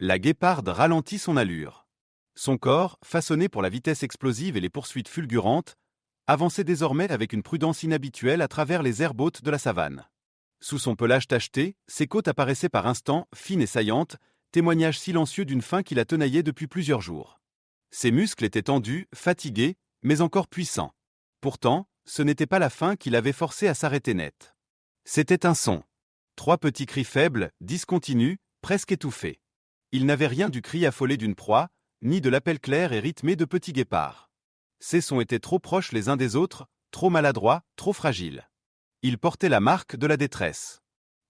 La guéparde ralentit son allure. Son corps, façonné pour la vitesse explosive et les poursuites fulgurantes, avançait désormais avec une prudence inhabituelle à travers les herbes hautes de la savane. Sous son pelage tacheté, ses côtes apparaissaient par instants, fines et saillantes, témoignage silencieux d'une faim qui la tenaillait depuis plusieurs jours. Ses muscles étaient tendus, fatigués, mais encore puissants. Pourtant, ce n'était pas la faim qui l'avait forcé à s'arrêter net. C'était un son. 3 petits cris faibles, discontinus, presque étouffés. Il n'avait rien du cri affolé d'une proie, ni de l'appel clair et rythmé de petits guépards. Ces sons étaient trop proches les uns des autres, trop maladroits, trop fragiles. Ils portaient la marque de la détresse.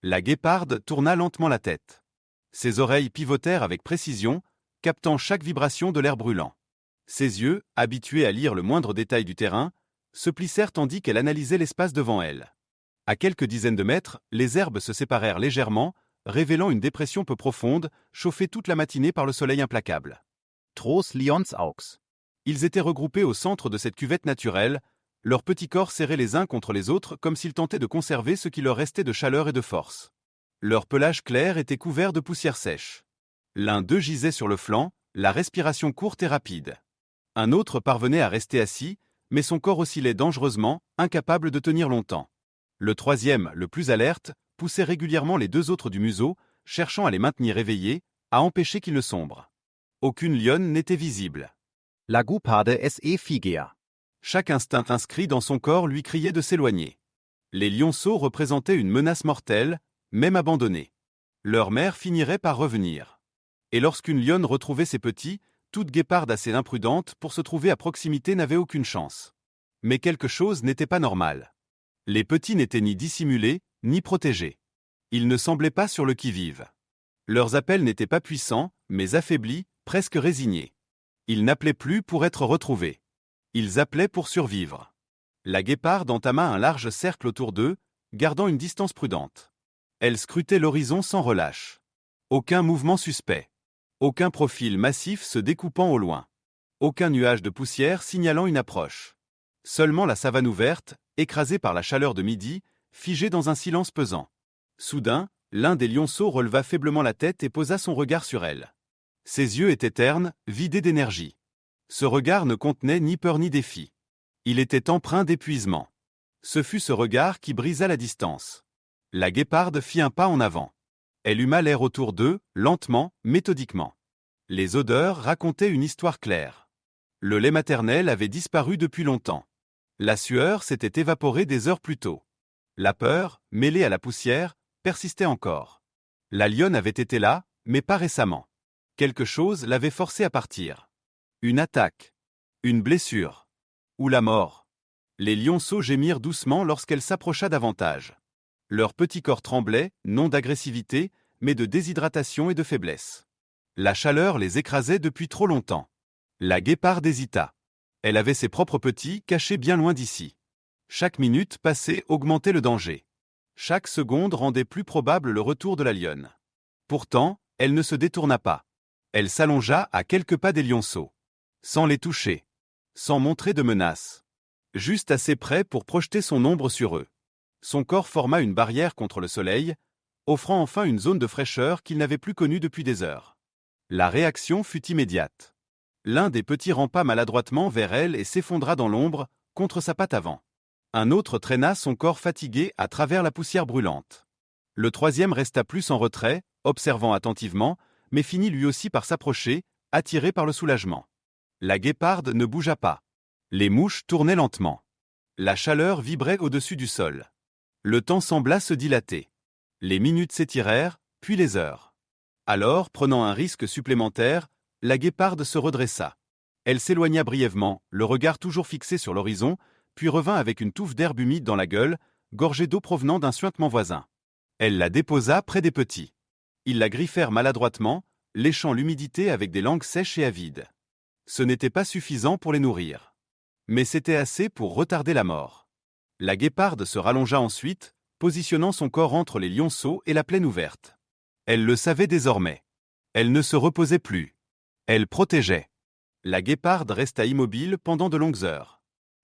La guéparde tourna lentement la tête. Ses oreilles pivotèrent avec précision, captant chaque vibration de l'air brûlant. Ses yeux, habitués à lire le moindre détail du terrain, se plissèrent tandis qu'elle analysait l'espace devant elle. À quelques dizaines de mètres, les herbes se séparèrent légèrement, révélant une dépression peu profonde, chauffée toute la matinée par le soleil implacable. Tros Lionsaux. Ils étaient regroupés au centre de cette cuvette naturelle, leurs petits corps serrés les uns contre les autres comme s'ils tentaient de conserver ce qui leur restait de chaleur et de force. Leur pelage clair était couvert de poussière sèche. L'un d'eux gisait sur le flanc, la respiration courte et rapide. Un autre parvenait à rester assis, mais son corps oscillait dangereusement, incapable de tenir longtemps. Le troisième, le plus alerte, poussait régulièrement les 2 autres du museau, cherchant à les maintenir éveillés, à empêcher qu'ils ne sombrent. Aucune lionne n'était visible. La gueparde se figea. Chaque instinct inscrit dans son corps lui criait de s'éloigner. Les lionceaux représentaient une menace mortelle, même abandonnés. Leur mère finirait par revenir. Et lorsqu'une lionne retrouvait ses petits, toute guéparde assez imprudente pour se trouver à proximité n'avait aucune chance. Mais quelque chose n'était pas normal. Les petits n'étaient ni dissimulés, ni protégés. Ils ne semblaient pas sur le qui-vive. Leurs appels n'étaient pas puissants, mais affaiblis, presque résignés. Ils n'appelaient plus pour être retrouvés. Ils appelaient pour survivre. La guéparde entama un large cercle autour d'eux, gardant une distance prudente. Elle scrutait l'horizon sans relâche. Aucun mouvement suspect. Aucun profil massif se découpant au loin. Aucun nuage de poussière signalant une approche. Seulement la savane ouverte, écrasée par la chaleur de midi, figée dans un silence pesant. Soudain, l'un des lionceaux releva faiblement la tête et posa son regard sur elle. Ses yeux étaient ternes, vidés d'énergie. Ce regard ne contenait ni peur ni défi. Il était empreint d'épuisement. Ce fut ce regard qui brisa la distance. La guéparde fit un pas en avant. Elle huma l'air autour d'eux, lentement, méthodiquement. Les odeurs racontaient une histoire claire. Le lait maternel avait disparu depuis longtemps. La sueur s'était évaporée des heures plus tôt. La peur, mêlée à la poussière, persistait encore. La lionne avait été là, mais pas récemment. Quelque chose l'avait forcée à partir. Une attaque. Une blessure. Ou la mort. Les lionceaux gémirent doucement lorsqu'elle s'approcha davantage. Leur petit corps tremblait, non d'agressivité, mais de déshydratation et de faiblesse. La chaleur les écrasait depuis trop longtemps. La guéparde hésita. Elle avait ses propres petits cachés bien loin d'ici. Chaque minute passée augmentait le danger. Chaque seconde rendait plus probable le retour de la lionne. Pourtant, elle ne se détourna pas. Elle s'allongea à quelques pas des lionceaux. Sans les toucher. Sans montrer de menace. Juste assez près pour projeter son ombre sur eux. Son corps forma une barrière contre le soleil, offrant enfin une zone de fraîcheur qu'il n'avait plus connue depuis des heures. La réaction fut immédiate. L'un des petits rampa maladroitement vers elle et s'effondra dans l'ombre, contre sa patte avant. Un autre traîna son corps fatigué à travers la poussière brûlante. Le troisième resta plus en retrait, observant attentivement, mais finit lui aussi par s'approcher, attiré par le soulagement. La guéparde ne bougea pas. Les mouches tournaient lentement. La chaleur vibrait au-dessus du sol. Le temps sembla se dilater. Les minutes s'étirèrent, puis les heures. Alors, prenant un risque supplémentaire, la guéparde se redressa. Elle s'éloigna brièvement, le regard toujours fixé sur l'horizon, puis revint avec une touffe d'herbe humide dans la gueule, gorgée d'eau provenant d'un suintement voisin. Elle la déposa près des petits. Ils la griffèrent maladroitement, léchant l'humidité avec des langues sèches et avides. Ce n'était pas suffisant pour les nourrir. Mais c'était assez pour retarder la mort. La guéparde se rallongea ensuite, positionnant son corps entre les lionceaux et la plaine ouverte. Elle le savait désormais. Elle ne se reposait plus. Elle protégeait. La guéparde resta immobile pendant de longues heures.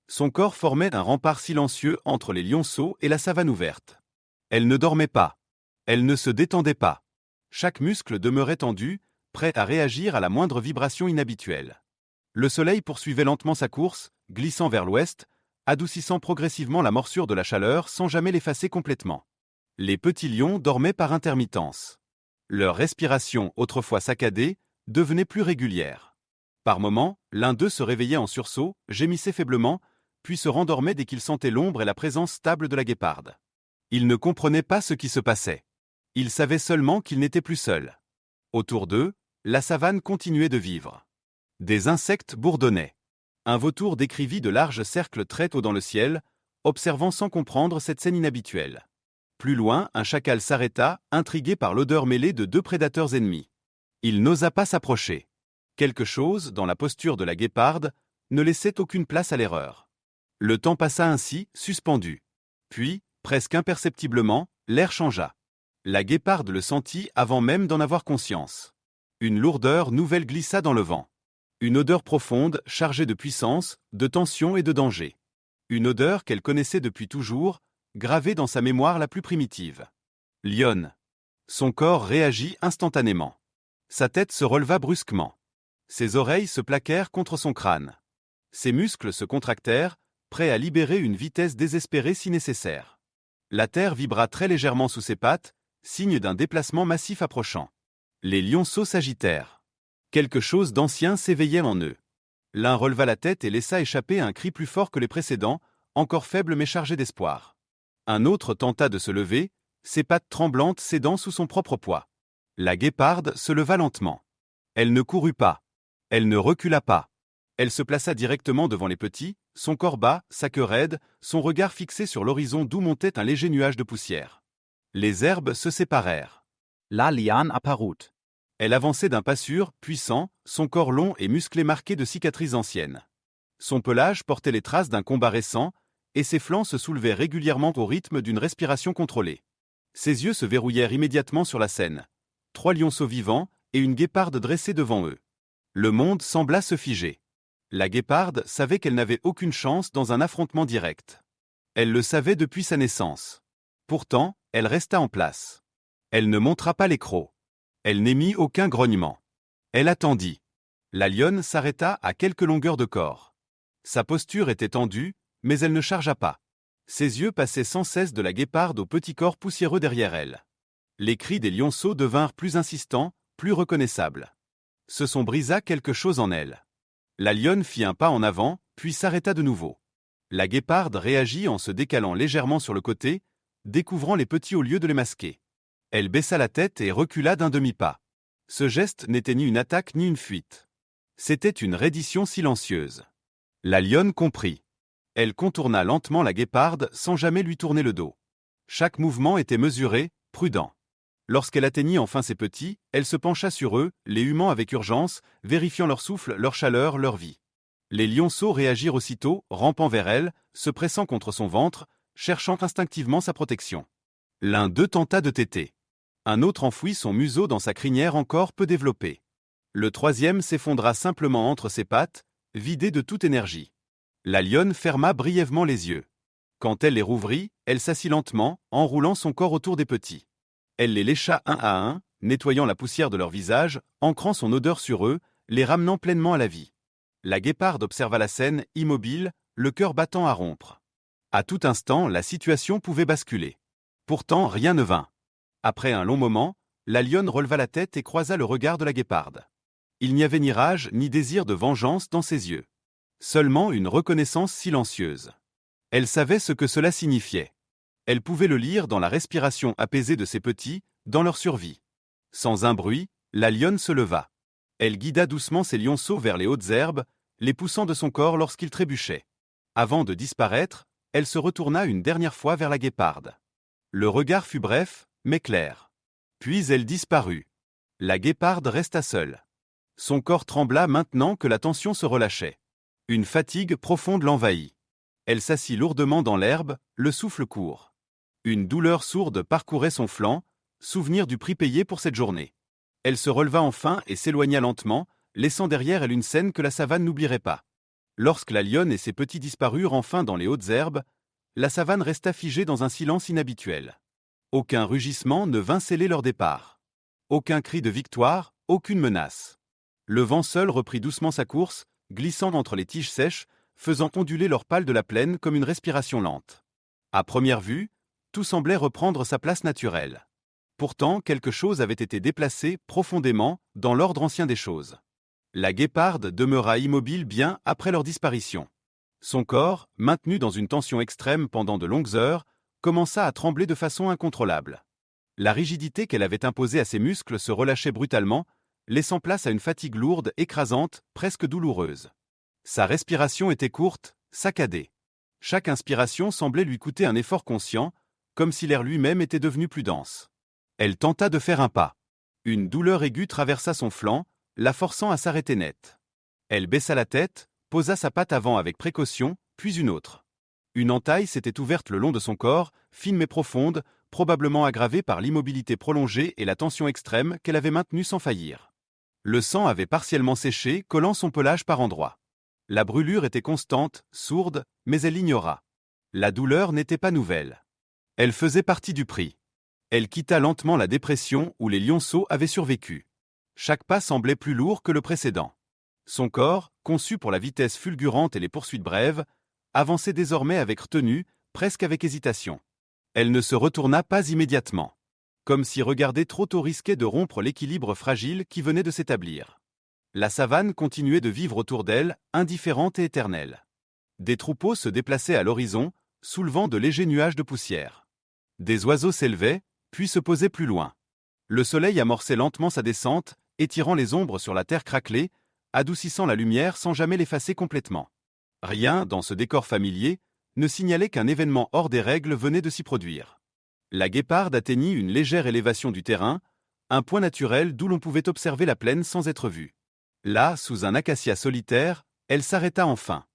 Son corps formait un rempart silencieux entre les lionceaux et la savane ouverte. Elle ne dormait pas. Elle ne se détendait pas. Chaque muscle demeurait tendu, prêt à réagir à la moindre vibration inhabituelle. Le soleil poursuivait lentement sa course, glissant vers l'ouest, adoucissant progressivement la morsure de la chaleur sans jamais l'effacer complètement. Les petits lions dormaient par intermittence. Leur respiration, autrefois saccadée, devenait plus régulière. Par moments, l'un d'eux se réveillait en sursaut, gémissait faiblement, puis se rendormait dès qu'il sentait l'ombre et la présence stable de la guéparde. Il ne comprenait pas ce qui se passait. Il savait seulement qu'il n'était plus seul. Autour d'eux, la savane continuait de vivre. Des insectes bourdonnaient. Un vautour décrivit de larges cercles très haut dans le ciel, observant sans comprendre cette scène inhabituelle. Plus loin, un chacal s'arrêta, intrigué par l'odeur mêlée de deux prédateurs ennemis. Il n'osa pas s'approcher. Quelque chose, dans la posture de la guéparde, ne laissait aucune place à l'erreur. Le temps passa ainsi, suspendu. Puis, presque imperceptiblement, l'air changea. La guéparde le sentit avant même d'en avoir conscience. Une lourdeur nouvelle glissa dans le vent. Une odeur profonde, chargée de puissance, de tension et de danger. Une odeur qu'elle connaissait depuis toujours, gravée dans sa mémoire la plus primitive. Lionne. Son corps réagit instantanément. Sa tête se releva brusquement. Ses oreilles se plaquèrent contre son crâne. Ses muscles se contractèrent, prêts à libérer une vitesse désespérée si nécessaire. La terre vibra très légèrement sous ses pattes, signe d'un déplacement massif approchant. Les lionceaux s'agitèrent. Quelque chose d'ancien s'éveillait en eux. L'un releva la tête et laissa échapper un cri plus fort que les précédents, encore faible mais chargé d'espoir. Un autre tenta de se lever, ses pattes tremblantes cédant sous son propre poids. La guéparde se leva lentement. Elle ne courut pas. Elle ne recula pas. Elle se plaça directement devant les petits, son corps bas, sa queue raide, son regard fixé sur l'horizon d'où montait un léger nuage de poussière. Les herbes se séparèrent. La liane apparut. Elle avançait d'un pas sûr, puissant, son corps long et musclé marqué de cicatrices anciennes. Son pelage portait les traces d'un combat récent, et ses flancs se soulevaient régulièrement au rythme d'une respiration contrôlée. Ses yeux se verrouillèrent immédiatement sur la scène. 3 lionceaux vivants et une guéparde dressée devant eux. Le monde sembla se figer. La guéparde savait qu'elle n'avait aucune chance dans un affrontement direct. Elle le savait depuis sa naissance. Pourtant, elle resta en place. Elle ne montra pas les crocs. Elle n'émit aucun grognement. Elle attendit. La lionne s'arrêta à quelques longueurs de corps. Sa posture était tendue, mais elle ne chargea pas. Ses yeux passaient sans cesse de la guéparde au petit corps poussiéreux derrière elle. Les cris des lionceaux devinrent plus insistants, plus reconnaissables. Se sont brisa quelque chose en elle. La lionne fit un pas en avant, puis s'arrêta de nouveau. La guéparde réagit en se décalant légèrement sur le côté, découvrant les petits au lieu de les masquer. Elle baissa la tête et recula d'un demi-pas. Ce geste n'était ni une attaque ni une fuite. C'était une reddition silencieuse. La lionne comprit. Elle contourna lentement la guéparde sans jamais lui tourner le dos. Chaque mouvement était mesuré, prudent. Lorsqu'elle atteignit enfin ses petits, elle se pencha sur eux, les humant avec urgence, vérifiant leur souffle, leur chaleur, leur vie. Les lionceaux réagirent aussitôt, rampant vers elle, se pressant contre son ventre, cherchant instinctivement sa protection. L'un d'eux tenta de téter. Un autre enfouit son museau dans sa crinière encore peu développée. Le troisième s'effondra simplement entre ses pattes, vidé de toute énergie. La lionne ferma brièvement les yeux. Quand elle les rouvrit, elle s'assit lentement, enroulant son corps autour des petits. Elle les lécha un à un, nettoyant la poussière de leur visage, ancrant son odeur sur eux, les ramenant pleinement à la vie. La guéparde observa la scène, immobile, le cœur battant à rompre. À tout instant, la situation pouvait basculer. Pourtant, rien ne vint. Après un long moment, la lionne releva la tête et croisa le regard de la guéparde. Il n'y avait ni rage ni désir de vengeance dans ses yeux. Seulement une reconnaissance silencieuse. Elle savait ce que cela signifiait. Elle pouvait le lire dans la respiration apaisée de ses petits, dans leur survie. Sans un bruit, la lionne se leva. Elle guida doucement ses lionceaux vers les hautes herbes, les poussant de son corps lorsqu'ils trébuchaient. Avant de disparaître, elle se retourna une dernière fois vers la guéparde. Le regard fut bref, mais clair. Puis elle disparut. La guéparde resta seule. Son corps trembla maintenant que la tension se relâchait. Une fatigue profonde l'envahit. Elle s'assit lourdement dans l'herbe, le souffle court. Une douleur sourde parcourait son flanc, souvenir du prix payé pour cette journée. Elle se releva enfin et s'éloigna lentement, laissant derrière elle une scène que la savane n'oublierait pas. Lorsque la lionne et ses petits disparurent enfin dans les hautes herbes, la savane resta figée dans un silence inhabituel. Aucun rugissement ne vint sceller leur départ. Aucun cri de victoire, aucune menace. Le vent seul reprit doucement sa course, glissant entre les tiges sèches, faisant onduler leurs pales de la plaine comme une respiration lente. À première vue, tout semblait reprendre sa place naturelle. Pourtant, quelque chose avait été déplacé profondément dans l'ordre ancien des choses. La guéparde demeura immobile bien après leur disparition. Son corps, maintenu dans une tension extrême pendant de longues heures, commença à trembler de façon incontrôlable. La rigidité qu'elle avait imposée à ses muscles se relâchait brutalement, laissant place à une fatigue lourde, écrasante, presque douloureuse. Sa respiration était courte, saccadée. Chaque inspiration semblait lui coûter un effort conscient, comme si l'air lui-même était devenu plus dense. Elle tenta de faire un pas. Une douleur aiguë traversa son flanc, la forçant à s'arrêter net. Elle baissa la tête, posa sa patte avant avec précaution, puis une autre. Une entaille s'était ouverte le long de son corps, fine mais profonde, probablement aggravée par l'immobilité prolongée et la tension extrême qu'elle avait maintenue sans faillir. Le sang avait partiellement séché, collant son pelage par endroits. La brûlure était constante, sourde, mais elle l'ignora. La douleur n'était pas nouvelle. Elle faisait partie du prix. Elle quitta lentement la dépression où les lionceaux avaient survécu. Chaque pas semblait plus lourd que le précédent. Son corps, conçu pour la vitesse fulgurante et les poursuites brèves, avançait désormais avec retenue, presque avec hésitation. Elle ne se retourna pas immédiatement. Comme si regarder trop tôt risquait de rompre l'équilibre fragile qui venait de s'établir. La savane continuait de vivre autour d'elle, indifférente et éternelle. Des troupeaux se déplaçaient à l'horizon, soulevant de légers nuages de poussière. Des oiseaux s'élevaient, puis se posaient plus loin. Le soleil amorçait lentement sa descente, étirant les ombres sur la terre craquelée, adoucissant la lumière sans jamais l'effacer complètement. Rien, dans ce décor familier, ne signalait qu'un événement hors des règles venait de s'y produire. La guéparde atteignit une légère élévation du terrain, un point naturel d'où l'on pouvait observer la plaine sans être vue. Là, sous un acacia solitaire, elle s'arrêta enfin.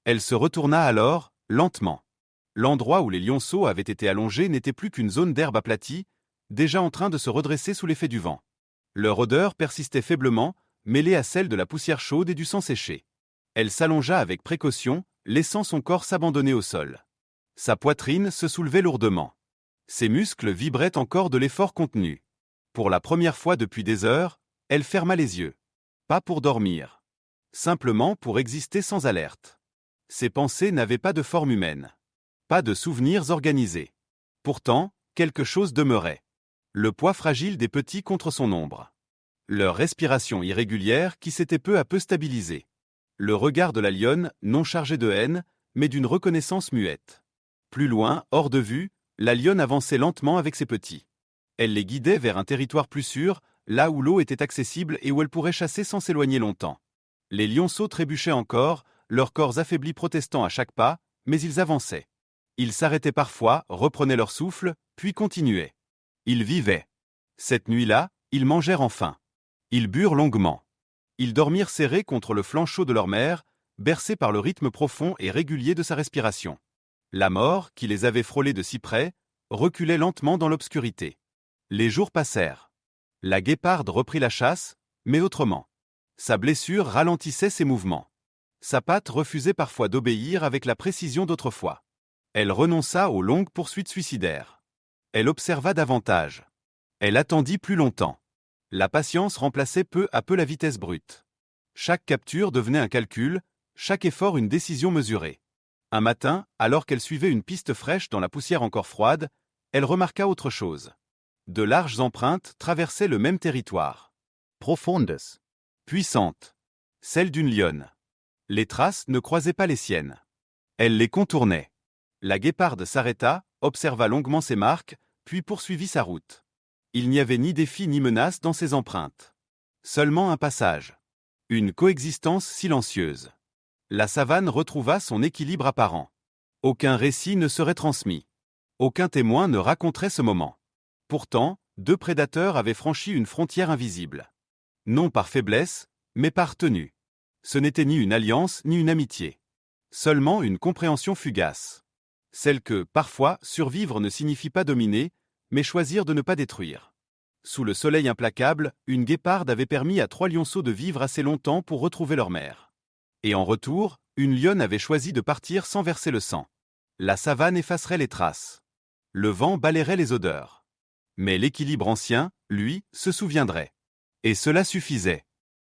Elle se retourna alors, lentement. L'endroit où les lionceaux avaient été allongés n'était plus qu'une zone d'herbe aplatie, déjà en train de se redresser sous l'effet du vent. Leur odeur persistait faiblement, mêlée à celle de la poussière chaude et du sang séché. Elle s'allongea avec précaution, laissant son corps s'abandonner au sol. Sa poitrine se soulevait lourdement. Ses muscles vibraient encore de l'effort contenu. Pour la première fois depuis des heures, elle ferma les yeux. Pas pour dormir. Simplement pour exister sans alerte. Ses pensées n'avaient pas de forme humaine. Pas de souvenirs organisés. Pourtant, quelque chose demeurait. Le poids fragile des petits contre son ombre. Leur respiration irrégulière qui s'était peu à peu stabilisée. Le regard de la lionne, non chargé de haine, mais d'une reconnaissance muette. Plus loin, hors de vue, la lionne avançait lentement avec ses petits. Elle les guidait vers un territoire plus sûr, là où l'eau était accessible et où elle pourrait chasser sans s'éloigner longtemps. Les lionceaux trébuchaient encore, leurs corps affaiblis protestant à chaque pas, mais ils avançaient. Ils s'arrêtaient parfois, reprenaient leur souffle, puis continuaient. Ils vivaient. Cette nuit-là, ils mangèrent enfin. Ils burent longuement. Ils dormirent serrés contre le flanc chaud de leur mère, bercés par le rythme profond et régulier de sa respiration. La mort, qui les avait frôlés de si près, reculait lentement dans l'obscurité. Les jours passèrent. La guéparde reprit la chasse, mais autrement. Sa blessure ralentissait ses mouvements. Sa patte refusait parfois d'obéir avec la précision d'autrefois. Elle renonça aux longues poursuites suicidaires. Elle observa davantage. Elle attendit plus longtemps. La patience remplaçait peu à peu la vitesse brute. Chaque capture devenait un calcul, chaque effort une décision mesurée. Un matin, alors qu'elle suivait une piste fraîche dans la poussière encore froide, elle remarqua autre chose. De larges empreintes traversaient le même territoire. Profondes. Puissantes. Celles d'une lionne. Les traces ne croisaient pas les siennes. Elle les contournait. La guéparde s'arrêta, observa longuement ses marques, puis poursuivit sa route. Il n'y avait ni défi ni menace dans ces empreintes. Seulement un passage. Une coexistence silencieuse. La savane retrouva son équilibre apparent. Aucun récit ne serait transmis. Aucun témoin ne raconterait ce moment. Pourtant, deux prédateurs avaient franchi une frontière invisible. Non par faiblesse, mais par tenue. Ce n'était ni une alliance ni une amitié. Seulement une compréhension fugace. Celle que, parfois, survivre ne signifie pas dominer, mais choisir de ne pas détruire. Sous le soleil implacable, une guéparde avait permis à 3 lionceaux de vivre assez longtemps pour retrouver leur mère. Et en retour, une lionne avait choisi de partir sans verser le sang. La savane effacerait les traces. Le vent balayerait les odeurs. Mais l'équilibre ancien, lui, se souviendrait. Et cela suffisait.